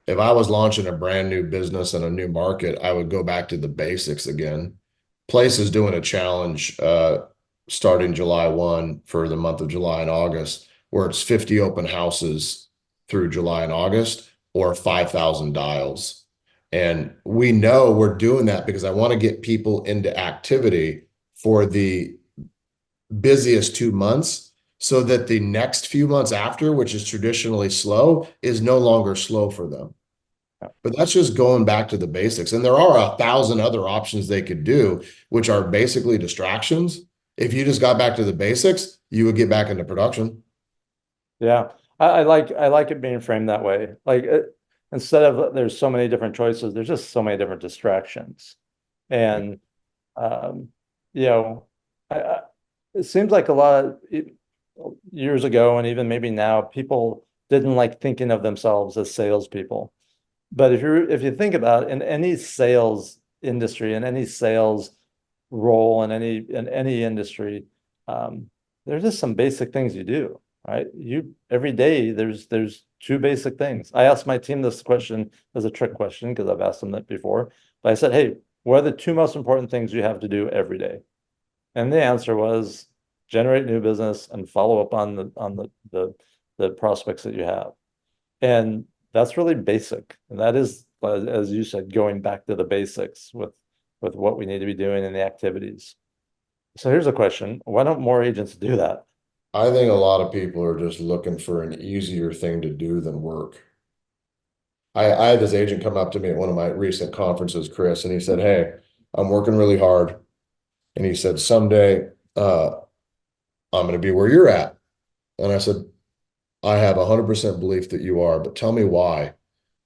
if I was launching a brand new business in a new market, I would go back to the basics again. Place is doing a challenge starting July 1 for the month of July and August, where it's 50 open houses through July and August or 5,000 dials. And we know we're doing that because I want to get people into activity for the busiest 2 months so that the next few months after, which is traditionally slow, is no longer slow for them. But that's just going back to the basics. And there are 1,000 other options they could do, which are basically distractions. If you just got back to the basics, you would get back into production. Yeah, I like it being framed that way. Like instead of there's so many different choices, there's just so many different distractions. And um, you know, it seems like a lot of years ago and even maybe now, people didn't like thinking of themselves as salespeople. But if you think about it, in any sales industry, in any sales role, in any industry, um, there's just some basic things you do, right? You every day there's two basic things. I asked my team this question as a trick question because I've asked them that before. But I said, hey, what are the two most important things you have to do every day? And the answer was generate new business and follow up on the prospects that you have. And that's really basic. And that is, as you said, going back to the basics with what we need to be doing in the activities. So here's a question. Why don't more agents do that? I think a lot of people are just looking for an easier thing to do than work. I had this agent come up to me at one of my recent conferences, Chris, and he said, "Hey, I'm working really hard." And he said, "Someday, I'm going to be where you're at." And I said, "I have 100% belief that you are, but tell me why."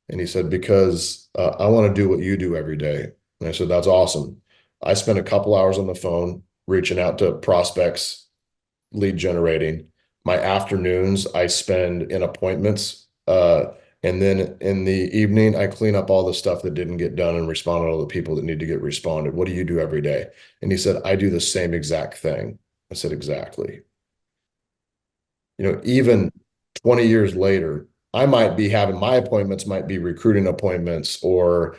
And he said, "Because I want to do what you do every day." And I said, "That's awesome." I spent a couple hours on the phone reaching out to prospects, lead generating. My afternoons I spend in appointments. And then in the evening, I clean up all the stuff that didn't get done and respond to all the people that need to get responded. What do you do every day? And he said, "I do the same exact thing." I said, "Exactly." Even 20 years later, I might be having my appointments, might be recruiting appointments or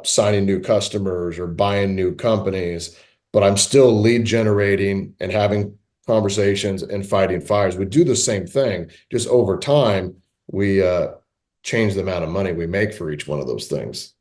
signing new customers or buying new companies, but I'm still lead generating and having conversations and fighting fires. We do the same thing, just over time, we change the amount of money we make for each one of those things.